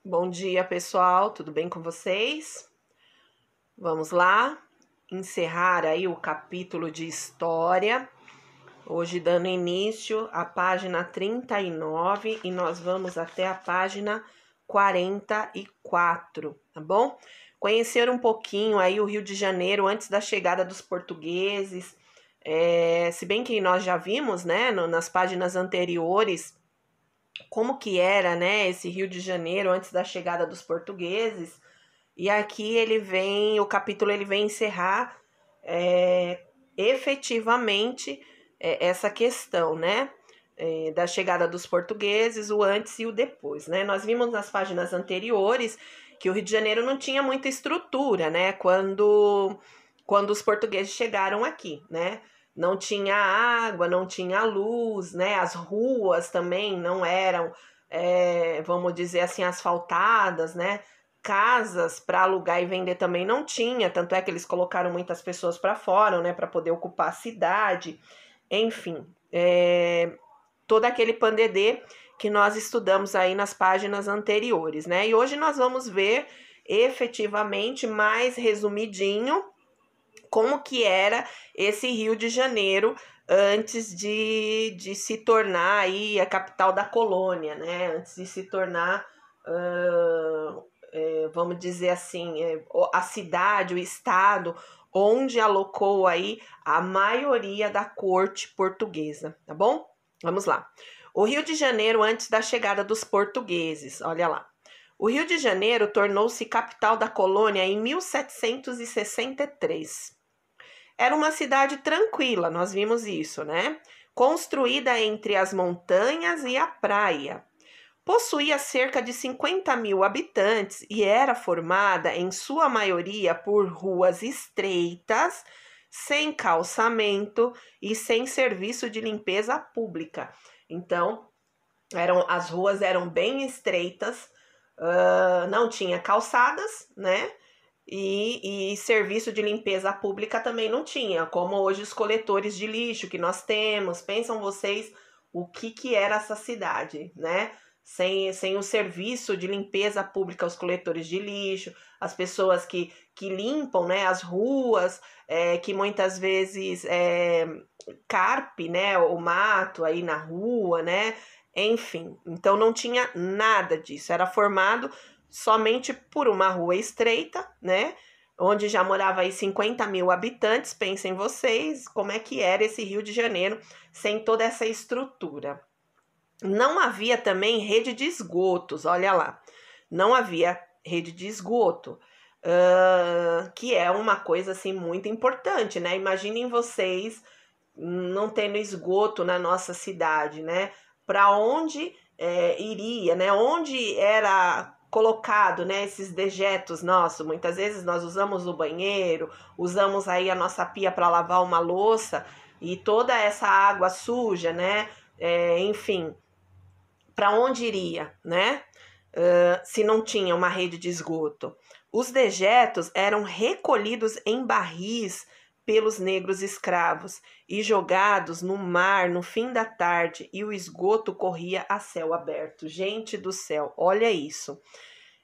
Bom dia, pessoal, tudo bem com vocês? Vamos lá, encerrar aí o capítulo de História, hoje dando início à página 39 e nós vamos até a página 44, tá bom? Conhecer um pouquinho aí o Rio de Janeiro antes da chegada dos portugueses, se bem que nós já vimos, né, nas páginas anteriores, como que era, né, esse Rio de Janeiro antes da chegada dos portugueses. E aqui o capítulo ele vem encerrar efetivamente essa questão, né, da chegada dos portugueses, o antes e o depois, né? Nós vimos nas páginas anteriores que o Rio de Janeiro não tinha muita estrutura, né, quando os portugueses chegaram aqui, né? Não tinha água, não tinha luz, né? As ruas também não eram, vamos dizer assim, asfaltadas, né? Casas para alugar e vender também não tinha, tanto é que eles colocaram muitas pessoas para fora, né? Para poder ocupar a cidade, enfim, todo aquele pandedê que nós estudamos aí nas páginas anteriores, né? E hoje nós vamos ver efetivamente mais resumidinho como que era esse Rio de Janeiro antes de se tornar aí a capital da colônia, né? Antes de se tornar, vamos dizer assim, a cidade, o estado onde alocou aí a maioria da corte portuguesa, tá bom? Vamos lá. O Rio de Janeiro antes da chegada dos portugueses, olha lá. O Rio de Janeiro tornou-se capital da colônia em 1763. Era uma cidade tranquila, nós vimos isso, né? Construída entre as montanhas e a praia. Possuía cerca de 50 mil habitantes e era formada, em sua maioria, por ruas estreitas, sem calçamento e sem serviço de limpeza pública. Então, as ruas eram bem estreitas, não tinha calçadas, né? E serviço de limpeza pública também não tinha, como hoje os coletores de lixo que nós temos. Pensam vocês o que era essa cidade, né? Sem o serviço de limpeza pública, os coletores de lixo, as pessoas que limpam, né, as ruas, que muitas vezes carpe, né, o mato aí na rua, né? Enfim, então não tinha nada disso, era formado somente por uma rua estreita, né? Onde já morava aí 50 mil habitantes. Pensem vocês como é que era esse Rio de Janeiro sem toda essa estrutura. Não havia também rede de esgotos, olha lá. Não havia rede de esgoto, que é uma coisa assim muito importante, né? Imaginem vocês não tendo esgoto na nossa cidade, né? Para onde iria, né? Onde era colocado, né, esses dejetos nossos? Muitas vezes nós usamos o banheiro, usamos aí a nossa pia para lavar uma louça e toda essa água suja, né? Enfim, para onde iria, né? Se não tinha uma rede de esgoto. Os dejetos eram recolhidos em barris pelos negros escravos e jogados no mar no fim da tarde, e o esgoto corria a céu aberto. Gente do céu, olha isso.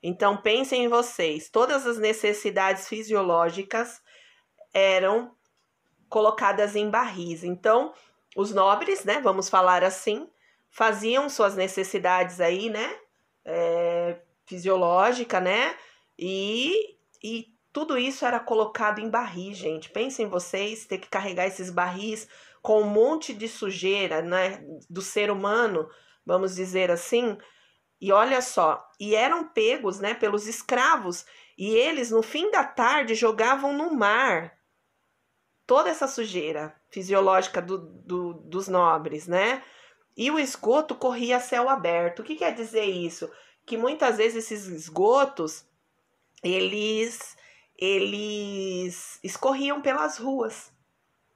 Então pensem em vocês, todas as necessidades fisiológicas eram colocadas em barris. Então, os nobres, né, vamos falar assim, faziam suas necessidades aí, né, fisiológica, né, e tudo isso era colocado em barris, gente. Pensem vocês ter que carregar esses barris com um monte de sujeira, né, do ser humano, vamos dizer assim. E olha só, e eram pegos, né, pelos escravos, e eles no fim da tarde jogavam no mar toda essa sujeira fisiológica dos nobres, né? E o esgoto corria a céu aberto. O que quer dizer isso? Que muitas vezes esses esgotos eles escorriam pelas ruas.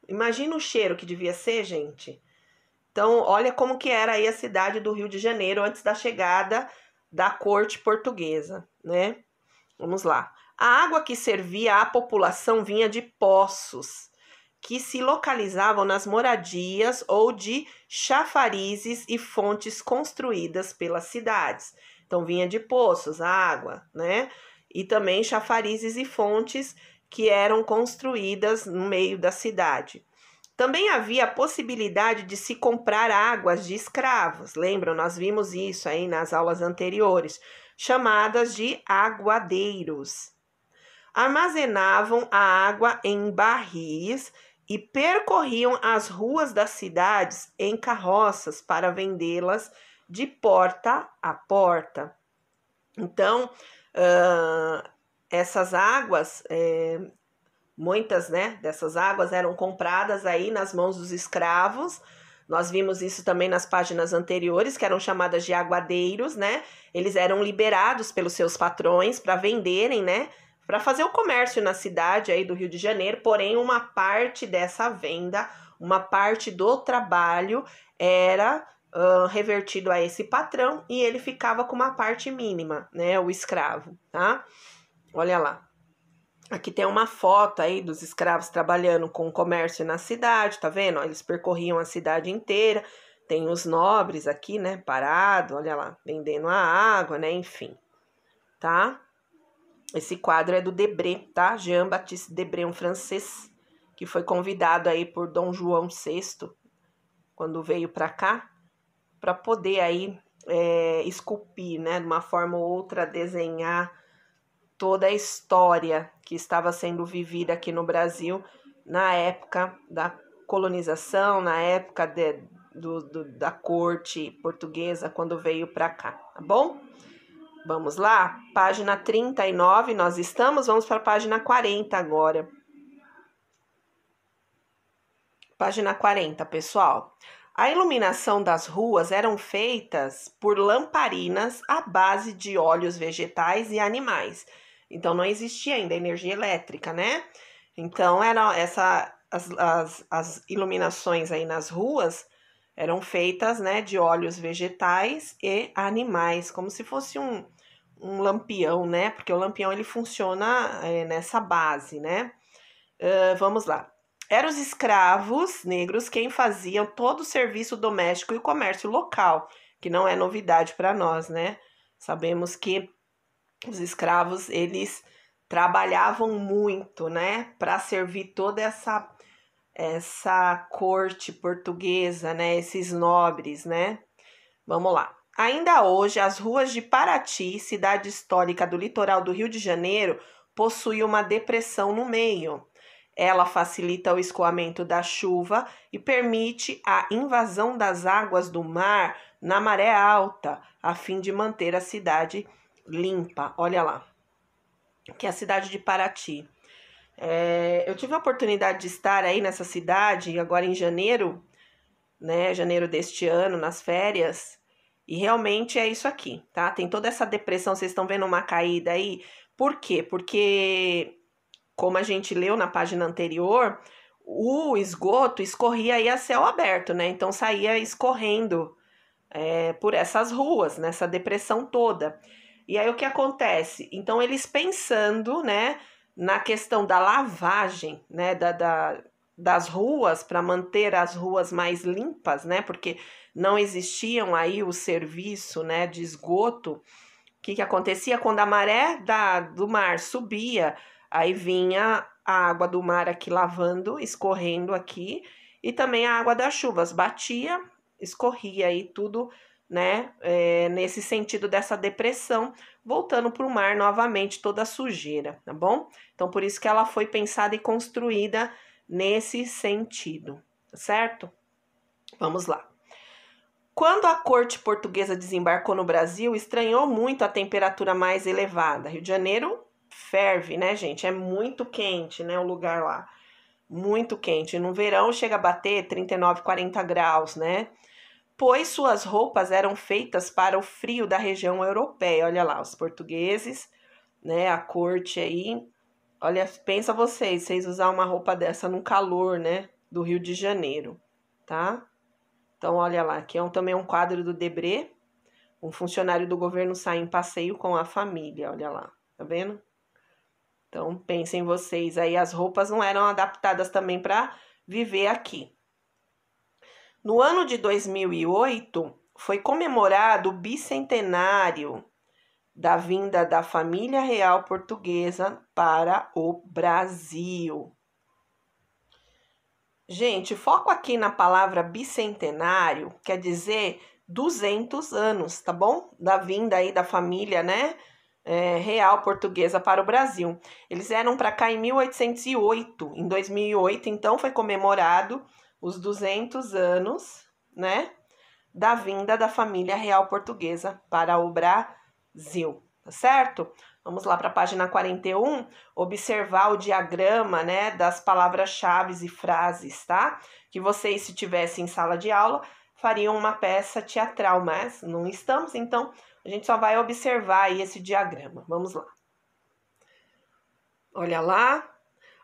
Imagina o cheiro que devia ser, gente. Então, olha como que era aí a cidade do Rio de Janeiro antes da chegada da corte portuguesa, né? Vamos lá. A água que servia à população vinha de poços, que se localizavam nas moradias ou de chafarizes e fontes construídas pelas cidades. Então, vinha de poços, água, né? E também chafarizes e fontes que eram construídas no meio da cidade. Também havia a possibilidade de se comprar águas de escravos. Lembram? Nós vimos isso aí nas aulas anteriores, chamadas de aguadeiros. Armazenavam a água em barris e percorriam as ruas das cidades em carroças para vendê-las de porta a porta. Então, essas águas, muitas, né, dessas águas eram compradas aí nas mãos dos escravos. Nós vimos isso também nas páginas anteriores, que eram chamadas de aguadeiros, né? Eles eram liberados pelos seus patrões para venderem, né? Para fazer o comércio na cidade aí do Rio de Janeiro, porém uma parte dessa venda, uma parte do trabalho era revertido a esse patrão e ele ficava com uma parte mínima, né? O escravo, tá? Olha lá. Aqui tem uma foto aí dos escravos trabalhando com comércio na cidade, tá vendo? Eles percorriam a cidade inteira. Tem os nobres aqui, né? Parado, olha lá, vendendo a água, né? Enfim, tá? Esse quadro é do Debré, tá? Jean-Baptiste Debré, um francês, que foi convidado aí por Dom João VI, quando veio para cá, para poder aí esculpir, né? De uma forma ou outra, desenhar toda a história que estava sendo vivida aqui no Brasil na época da colonização, na época da corte portuguesa, quando veio para cá, tá bom? Vamos lá? Página 39 nós estamos, vamos para a página 40 agora. Página 40, pessoal. A iluminação das ruas eram feitas por lamparinas à base de óleos vegetais e animais. Então, não existia ainda energia elétrica, né? Então, as iluminações aí nas ruas eram feitas, né, de óleos vegetais e animais, como se fosse um lampião, né? Porque o lampião, ele funciona nessa base, né? Vamos lá. Eram os escravos negros quem faziam todo o serviço doméstico e o comércio local, que não é novidade para nós, né? Sabemos que os escravos, eles trabalhavam muito, né, para servir toda essa corte portuguesa, né, esses nobres, né? Vamos lá. Ainda hoje, as ruas de Paraty, cidade histórica do litoral do Rio de Janeiro, possuem uma depressão no meio. Ela facilita o escoamento da chuva e permite a invasão das águas do mar na maré alta, a fim de manter a cidade limpa. Olha lá, que é a cidade de Paraty. Eu tive a oportunidade de estar aí nessa cidade agora em janeiro, né? Janeiro deste ano, nas férias. E realmente é isso aqui, tá? Tem toda essa depressão, vocês estão vendo uma caída aí. Por quê? Porque, como a gente leu na página anterior, o esgoto escorria aí a céu aberto, né? Então saía escorrendo por essas ruas, nessa depressão toda. E aí o que acontece? Então eles pensando, né, na questão da lavagem, né, das ruas, para manter as ruas mais limpas, né, porque não existiam aí o serviço, né, de esgoto. O que acontecia? Quando a maré do mar subia, aí vinha a água do mar aqui lavando, escorrendo aqui, e também a água das chuvas batia, escorria aí tudo, né, nesse sentido dessa depressão, voltando para o mar novamente toda a sujeira, tá bom? Então, por isso que ela foi pensada e construída nesse sentido, certo? Vamos lá. Quando a corte portuguesa desembarcou no Brasil, estranhou muito a temperatura mais elevada. Rio de Janeiro ferve, né, gente? É muito quente, né, o lugar lá. Muito quente. No verão chega a bater 39, 40 graus, né? Pois suas roupas eram feitas para o frio da região europeia. Olha lá, os portugueses, né, a corte aí. Olha, pensa vocês usar uma roupa dessa no calor, né, do Rio de Janeiro, tá? Então, olha lá, aqui é também um quadro do Debré. Um funcionário do governo sai em passeio com a família, olha lá, tá vendo? Então, pensem vocês aí, as roupas não eram adaptadas também para viver aqui. No ano de 2008, foi comemorado o bicentenário da vinda da família real portuguesa para o Brasil. Gente, foco aqui na palavra bicentenário, quer dizer 200 anos, tá bom? Da vinda aí da família, né, real portuguesa para o Brasil. Eles vieram para cá em 1808, em 2008, então foi comemorado os 200 anos, né, da vinda da família real portuguesa para o Brasil, tá certo? Vamos lá para a página 41, observar o diagrama, né, das palavras-chave e frases, tá? Que vocês, se tivessem em sala de aula, fariam uma peça teatral, mas não estamos, então a gente só vai observar aí esse diagrama. Vamos lá. Olha lá.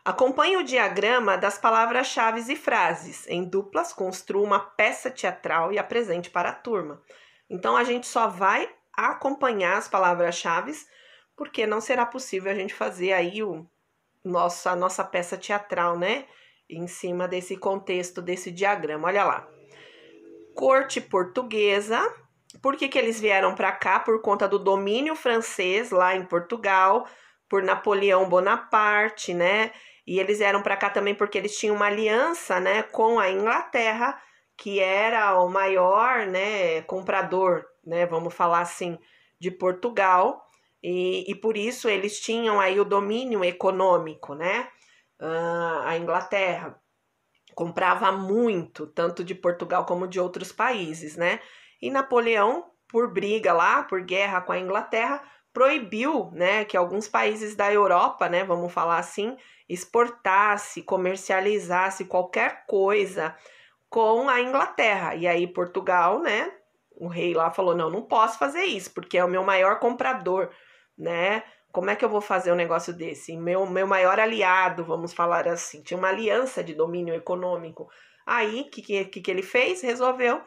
Acompanhe o diagrama das palavras-chave e frases. Em duplas, construa uma peça teatral e apresente para a turma. Então, a gente só vai acompanhar as palavras-chave, porque não será possível a gente fazer aí a nossa peça teatral, né? Em cima desse contexto, desse diagrama. Olha lá. Corte portuguesa. Por que eles vieram para cá? Por conta do domínio francês lá em Portugal, por Napoleão Bonaparte, né? E eles vieram para cá também porque eles tinham uma aliança, né, com a Inglaterra, que era o maior, né, comprador, né, vamos falar assim, de Portugal. E por isso eles tinham aí o domínio econômico, né? A Inglaterra comprava muito, tanto de Portugal como de outros países, né? E Napoleão, por briga lá, por guerra com a Inglaterra, proibiu, né, que alguns países da Europa, né, vamos falar assim, exportasse, comercializasse qualquer coisa com a Inglaterra. E aí Portugal, né, o rei lá falou: "Não, não posso fazer isso, porque é o meu maior comprador, né? Como é que eu vou fazer um negócio desse? Meu maior aliado, vamos falar assim, tinha uma aliança de domínio econômico." Aí, o que ele fez? Resolveu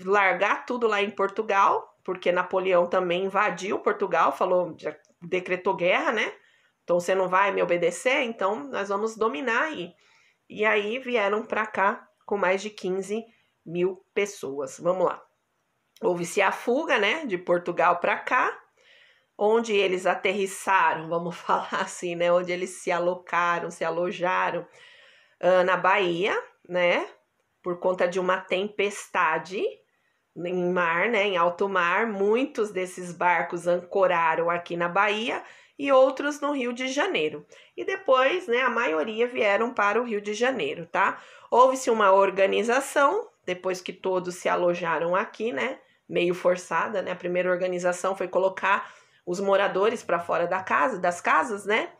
largar tudo lá em Portugal, porque Napoleão também invadiu Portugal, falou, já decretou guerra, né? Então você não vai me obedecer, então nós vamos dominar aí. E aí vieram para cá com mais de 15 mil pessoas. Vamos lá. Houve-se a fuga, né, de Portugal para cá, onde eles aterrissaram, vamos falar assim, né, onde eles se alocaram, se alojaram na Bahia, né, por conta de uma tempestade em mar, né, em alto mar. Muitos desses barcos ancoraram aqui na Bahia e outros no Rio de Janeiro. E depois, né, a maioria vieram para o Rio de Janeiro, tá? Houve-se uma organização, depois que todos se alojaram aqui, né, meio forçada, né? A primeira organização foi colocar os moradores para fora das casas, né?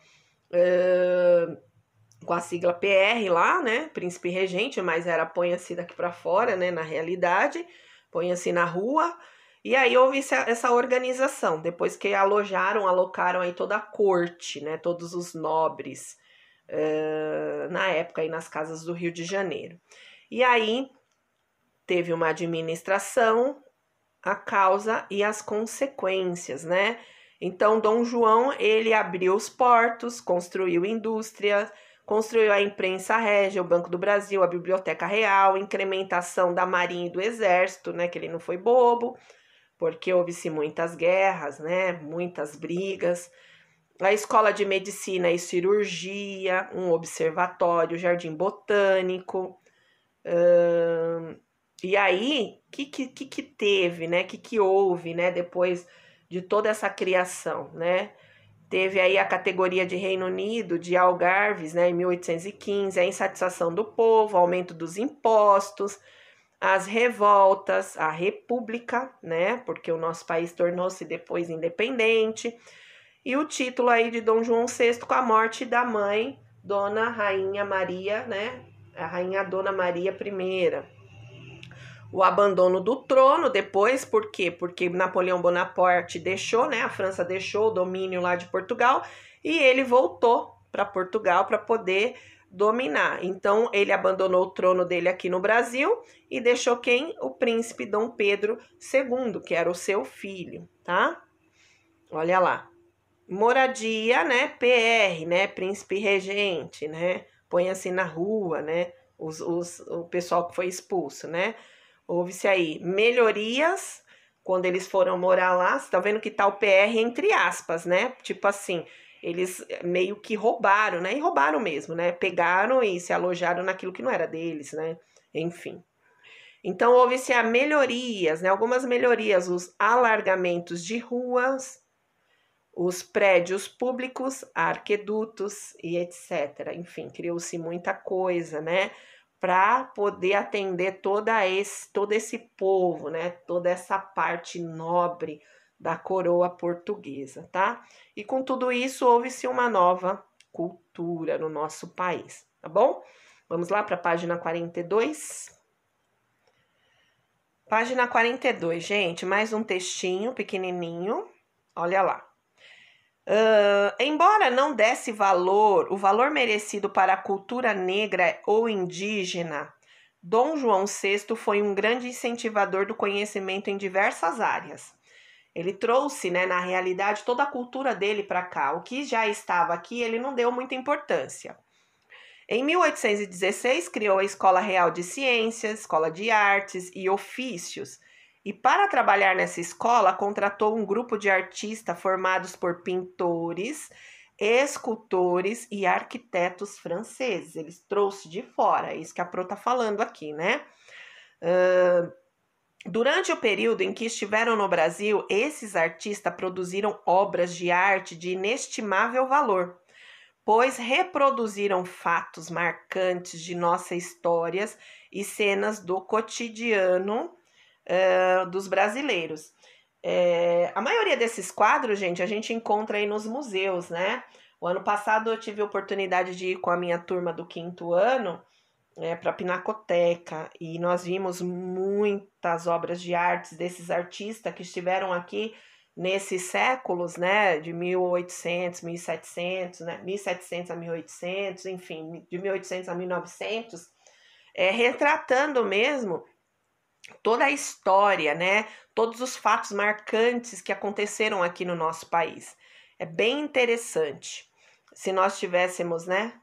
Com a sigla PR lá, né? Príncipe Regente, mas era ponha-se daqui para fora, né? Na realidade, ponha-se na rua. E aí houve essa organização, depois que alocaram aí toda a corte, né? Todos os nobres, na época aí nas casas do Rio de Janeiro. E aí teve uma administração, a causa e as consequências, né? Então, Dom João, ele abriu os portos, construiu indústrias, construiu a imprensa régia, o Banco do Brasil, a Biblioteca Real, incrementação da Marinha e do Exército, né? Que ele não foi bobo, porque houve-se muitas guerras, né? Muitas brigas. A Escola de Medicina e Cirurgia, um observatório, jardim botânico. E aí, o que teve, né? O que houve, né? Depois de toda essa criação, né? Teve aí a categoria de Reino Unido, de Algarves, né? Em 1815, a insatisfação do povo, aumento dos impostos, as revoltas, a república, né? Porque o nosso país tornou-se depois independente. E o título aí de Dom João VI com a morte da mãe, Dona Rainha Maria, né? A Rainha Dona Maria I. O abandono do trono depois, por quê? Porque Napoleão Bonaparte deixou, né? A França deixou o domínio lá de Portugal e ele voltou para Portugal para poder dominar. Então, ele abandonou o trono dele aqui no Brasil e deixou quem? O príncipe Dom Pedro II, que era o seu filho, tá? Olha lá. Moradia, né? PR, né? Príncipe regente, né? Põe assim na rua, né? o pessoal que foi expulso, né? Houve-se aí melhorias quando eles foram morar lá. Você tá vendo que tá o PR entre aspas, né? Tipo assim, eles meio que roubaram, né? E roubaram mesmo, né? Pegaram e se alojaram naquilo que não era deles, né? Enfim. Então, houve-se a melhorias, né? Algumas melhorias, os alargamentos de ruas, os prédios públicos, arquedutos e etc. Enfim, criou-se muita coisa, né? Para poder atender todo esse povo, né? Toda essa parte nobre da coroa portuguesa, tá? E com tudo isso, houve-se uma nova cultura no nosso país, tá bom? Vamos lá para a página 42. Página 42, gente, mais um textinho pequenininho. Olha lá. Embora não desse o valor merecido para a cultura negra ou indígena, Dom João VI foi um grande incentivador do conhecimento em diversas áreas. Ele trouxe, né, na realidade, toda a cultura dele para cá. O que já estava aqui, ele não deu muita importância. Em 1816, criou a Escola Real de Ciências, Escola de Artes e Ofícios. E para trabalhar nessa escola, contratou um grupo de artistas formados por pintores, escultores e arquitetos franceses. Eles trouxe de fora, é isso que a Pro está falando aqui, né? Durante o período em que estiveram no Brasil, esses artistas produziram obras de arte de inestimável valor, pois reproduziram fatos marcantes de nossas histórias e cenas do cotidiano dos brasileiros. A maioria desses quadros, gente, a gente encontra aí nos museus, né? O ano passado eu tive a oportunidade de ir com a minha turma do 5º ano para a Pinacoteca e nós vimos muitas obras de artes desses artistas que estiveram aqui nesses séculos, né, de 1800, 1700, né, 1700 a 1800, enfim, de 1800 a 1900, retratando mesmo toda a história, né, todos os fatos marcantes que aconteceram aqui no nosso país. É bem interessante. Se nós tivéssemos, né,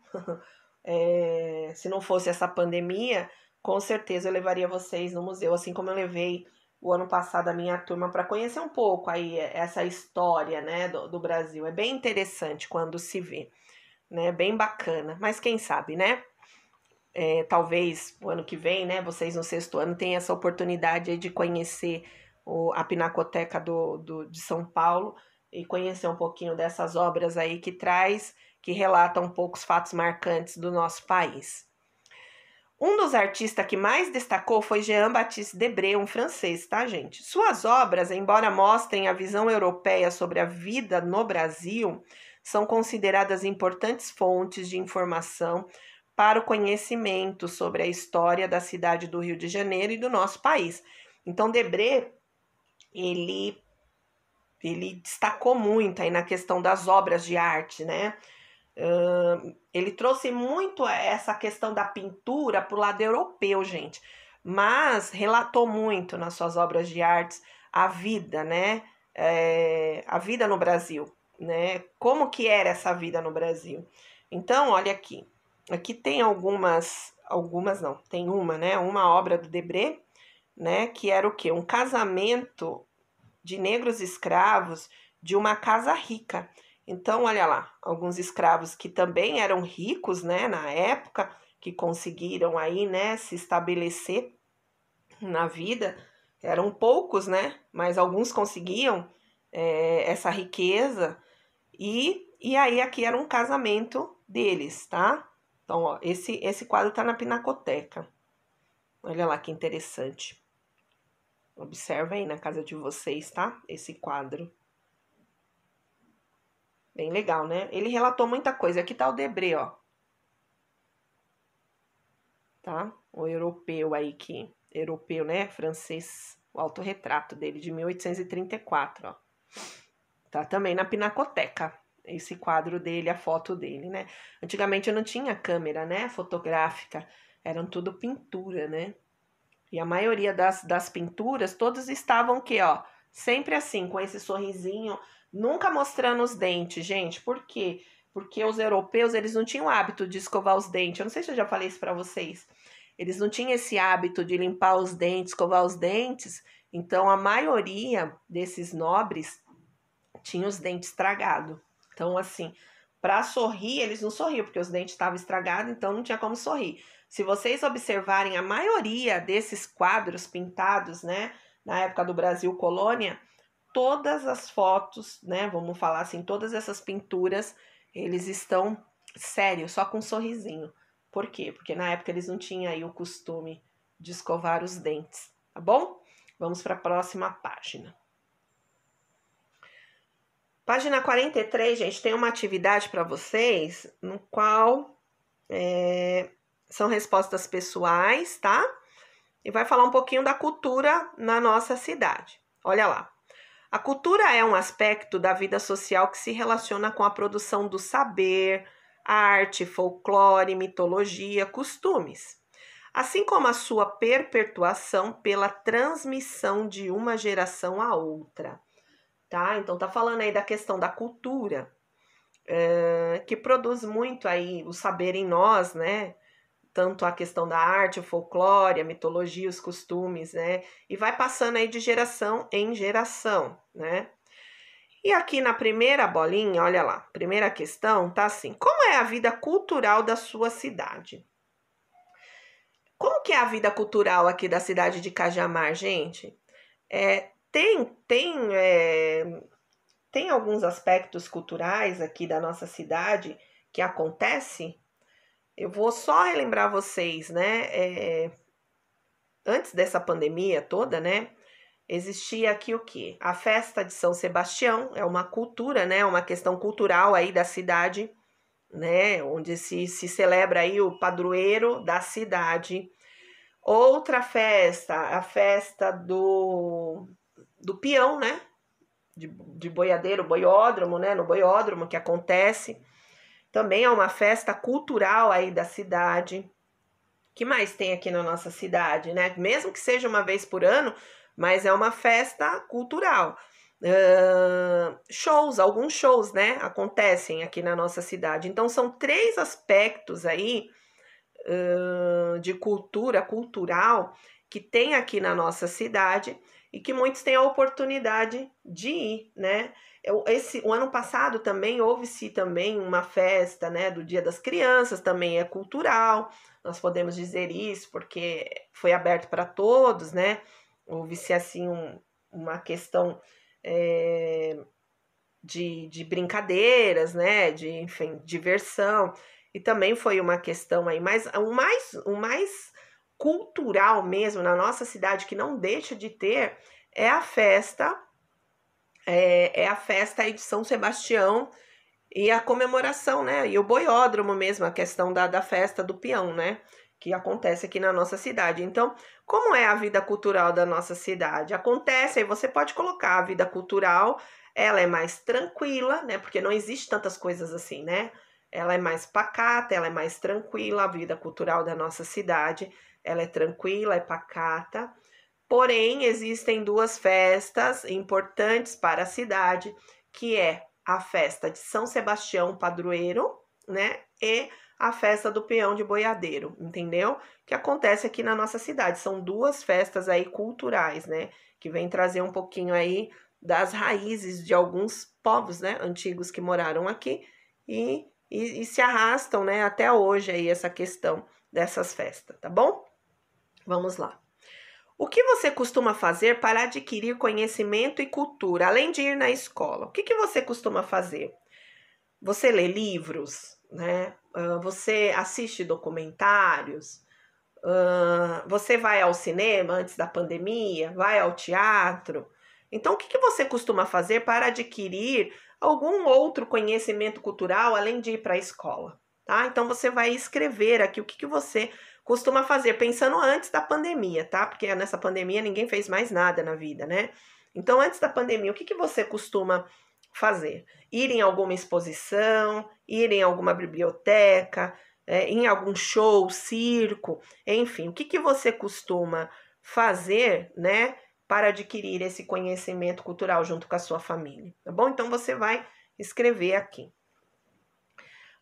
se não fosse essa pandemia, com certeza eu levaria vocês no museu, assim como eu levei o ano passado a minha turma para conhecer um pouco aí essa história, né, do Brasil. É bem interessante quando se vê, né, bem bacana. Mas quem sabe, né? Talvez o ano que vem, né, vocês no 6º ano tenham essa oportunidade aí de conhecer a Pinacoteca de São Paulo e conhecer um pouquinho dessas obras aí que relatam um pouco os fatos marcantes do nosso país. Um dos artistas que mais destacou foi Jean-Baptiste Debré, um francês, tá, gente? Suas obras, embora mostrem a visão europeia sobre a vida no Brasil, são consideradas importantes fontes de informação para o conhecimento sobre a história da cidade do Rio de Janeiro e do nosso país. Então, Debré, ele destacou muito aí na questão das obras de arte, né? Ele trouxe muito essa questão da pintura para o lado europeu, gente, mas relatou muito nas suas obras de artes a vida, né? A vida no Brasil, né? Como que era essa vida no Brasil? Então, olha aqui. Aqui tem algumas não, tem uma, né? Uma obra do Debré, né? Que era o quê? Um casamento de negros escravos de uma casa rica. Então, olha lá, alguns escravos que também eram ricos, né, na época, que conseguiram aí, né, se estabelecer na vida, eram poucos, né, mas alguns conseguiam essa riqueza e aí aqui era um casamento deles, tá? Então, ó, esse quadro tá na Pinacoteca. Olha lá que interessante. Observa aí na casa de vocês, tá? Esse quadro. Bem legal, né? Ele relatou muita coisa. Aqui tá o Debré, ó. Tá? O europeu aí que... Europeu, né? Francês. O autorretrato dele, de 1834, ó. Tá também na Pinacoteca. Esse quadro dele, a foto dele, né? Antigamente não tinha câmera, né? Fotográfica. Eram tudo pintura, né? E a maioria das pinturas, todos estavam o quê, ó? Sempre assim, com esse sorrisinho, nunca mostrando os dentes, gente. Por quê? Porque os europeus, eles não tinham o hábito de escovar os dentes. Eu não sei se eu já falei isso pra vocês. eles não tinham esse hábito de limpar os dentes, escovar os dentes, então a maioria desses nobres tinha os dentes estragados. Então, assim, para sorrir, eles não sorriam, porque os dentes estavam estragados, então não tinha como sorrir. Se vocês observarem a maioria desses quadros pintados, né, na época do Brasil colônia, todas as fotos, né, vamos falar assim, todas essas pinturas, eles estão sérios, só com um sorrisinho. Por quê? Porque na época eles não tinham aí o costume de escovar os dentes, tá bom? Vamos para a próxima página. Página 43, gente, tem uma atividade para vocês, no qual são respostas pessoais, tá? E vai falar um pouquinho da cultura na nossa cidade. Olha lá. A cultura é um aspecto da vida social que se relaciona com a produção do saber, arte, folclore, mitologia, costumes, assim como a sua perpetuação pela transmissão de uma geração a outra. Tá? Então tá falando aí da questão da cultura, que produz muito aí o saber em nós, né? Tanto a questão da arte, o folclore, a mitologia, os costumes, né? E vai passando aí de geração em geração, né? E aqui na primeira bolinha, olha lá, primeira questão tá assim: como é a vida cultural da sua cidade? Como que é a vida cultural aqui da cidade de Cajamar, gente? Tem alguns aspectos culturais aqui da nossa cidade que acontece. Eu vou só relembrar vocês, né? Antes dessa pandemia toda, né? Existia aqui o quê? A festa de São Sebastião, é uma cultura, né? Uma questão cultural aí da cidade, né? Onde se celebra aí o padroeiro da cidade. Outra festa, a festa do peão, né? De boiadeiro, boiódromo, né? No boiódromo que acontece. Também é uma festa cultural aí da cidade. Que mais tem aqui na nossa cidade, né? Mesmo que seja uma vez por ano, mas é uma festa cultural. Alguns shows, né? Acontecem aqui na nossa cidade. Então, são 3 aspectos aí de cultural que tem aqui na nossa cidade e que muitos têm a oportunidade de ir, né? O ano passado também houve-se também uma festa, né, do Dia das Crianças, também é cultural, nós podemos dizer isso porque foi aberto para todos, né? Houve-se assim uma questão de brincadeiras, né? De, enfim, diversão. E também foi uma questão aí, mas o mais cultural mesmo na nossa cidade, que não deixa de ter, é a festa, a festa aí de São Sebastião e a comemoração, né? E o boiódromo mesmo, a questão da festa do peão, né? Que acontece aqui na nossa cidade. Então, como é a vida cultural da nossa cidade? Acontece, aí você pode colocar a vida cultural, ela é mais tranquila, né? Porque não existe tantas coisas assim, né? Ela é mais pacata, ela é mais tranquila, a vida cultural da nossa cidade, ela é tranquila, é pacata. Porém, existem 2 festas importantes para a cidade, que é a festa de São Sebastião Padroeiro, né? E a festa do Peão de Boiadeiro, entendeu? Que acontece aqui na nossa cidade. São 2 festas aí culturais, né? Que vem trazer um pouquinho aí das raízes de alguns povos, né? Antigos que moraram aqui e se arrastam, né? Até hoje aí essa questão dessas festas, tá bom? Vamos lá. O que você costuma fazer para adquirir conhecimento e cultura, além de ir na escola? O que você costuma fazer? Você lê livros, né? Você assiste documentários? Você vai ao cinema antes da pandemia? Vai ao teatro? Então, o que você costuma fazer para adquirir algum outro conhecimento cultural, além de ir para a escola? Tá? Então, você vai escrever aqui o que você costuma fazer, pensando antes da pandemia, tá? Porque nessa pandemia ninguém fez mais nada na vida, né? Então, antes da pandemia, o que você costuma fazer? Ir em alguma exposição, ir em alguma biblioteca, em algum show, circo, enfim, o que você costuma fazer, né, para adquirir esse conhecimento cultural junto com a sua família, tá bom? Então, você vai escrever aqui.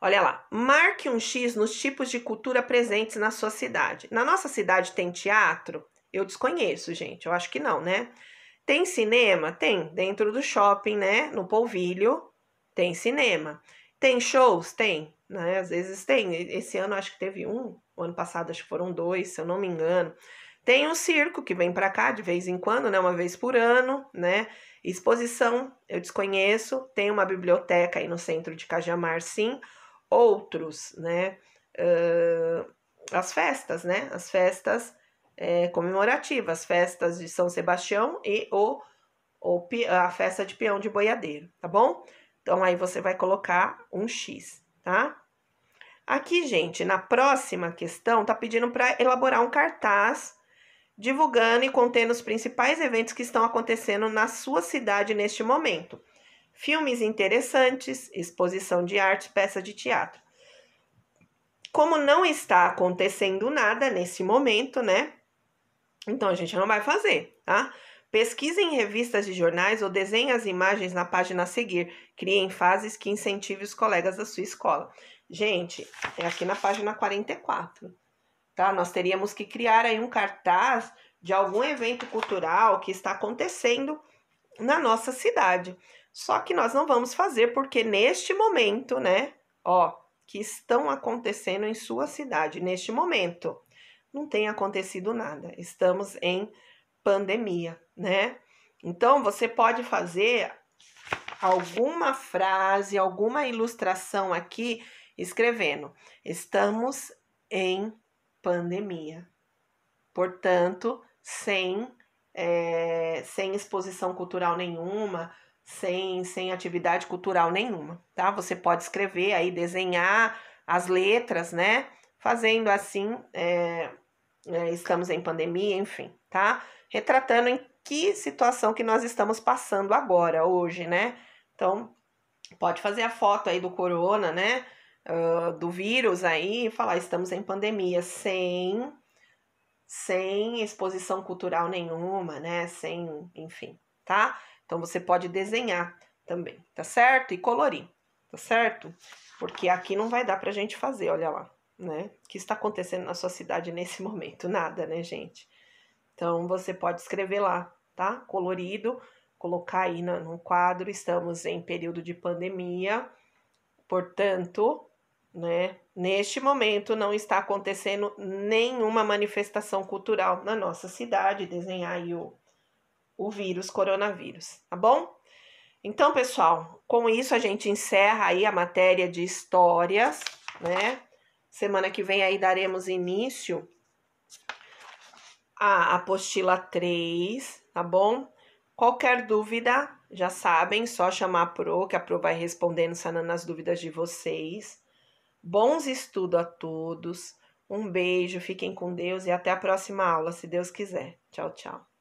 Olha lá, marque um X nos tipos de cultura presentes na sua cidade. Na nossa cidade tem teatro? Eu desconheço, gente, eu acho que não, né? Tem cinema? Tem, dentro do shopping, né? No Polvilho, tem cinema. Tem shows? Tem, né? Às vezes tem. Esse ano acho que teve um, o ano passado acho que foram 2, se eu não me engano. Tem um circo que vem para cá de vez em quando, né? Uma vez por ano, né? Exposição, eu desconheço. Tem uma biblioteca aí no centro de Cajamar, sim. Outros, né? As festas, né? As festas comemorativas, festas de São Sebastião e a festa de peão de boiadeiro, tá bom? Então, aí você vai colocar um X, tá? Aqui, gente, na próxima questão, tá pedindo para elaborar um cartaz divulgando e contendo os principais eventos que estão acontecendo na sua cidade neste momento. Filmes interessantes, exposição de arte, peça de teatro. Como não está acontecendo nada nesse momento, né? Então, a gente não vai fazer, tá? Pesquise em revistas e jornais ou desenhe as imagens na página a seguir. Criem fases que incentive os colegas da sua escola. Gente, é aqui na página 44, tá? Nós teríamos que criar aí um cartaz de algum evento cultural que está acontecendo na nossa cidade. Só que nós não vamos fazer porque neste momento, né? Ó, que estão acontecendo em sua cidade, neste momento, não tem acontecido nada. Estamos em pandemia, né? Então, você pode fazer alguma frase, alguma ilustração aqui, escrevendo: estamos em pandemia. Portanto, sem exposição cultural nenhuma, sem atividade cultural nenhuma, tá? Você pode escrever aí, desenhar as letras, né? Fazendo assim, estamos em pandemia, enfim, tá? Retratando em que situação que nós estamos passando agora, hoje, né? Então, pode fazer a foto aí do corona, né? Do vírus aí e falar, estamos em pandemia, sem exposição cultural nenhuma, né? Enfim, tá? Então, você pode desenhar também, tá certo? E colorir, tá certo? Porque aqui não vai dar pra gente fazer, olha lá, né? O que está acontecendo na sua cidade nesse momento? Nada, né, gente? Então, você pode escrever lá, tá? Colorido, colocar aí no quadro, estamos em período de pandemia, portanto, né, neste momento não está acontecendo nenhuma manifestação cultural na nossa cidade, desenhar aí o vírus, coronavírus, tá bom? Então, pessoal, com isso a gente encerra aí a matéria de histórias, né? Semana que vem aí daremos início à apostila 3, tá bom? Qualquer dúvida, já sabem, só chamar a Pro, que a Pro vai respondendo, sanando as dúvidas de vocês. Bons estudos a todos. Um beijo, fiquem com Deus e até a próxima aula, se Deus quiser. Tchau, tchau.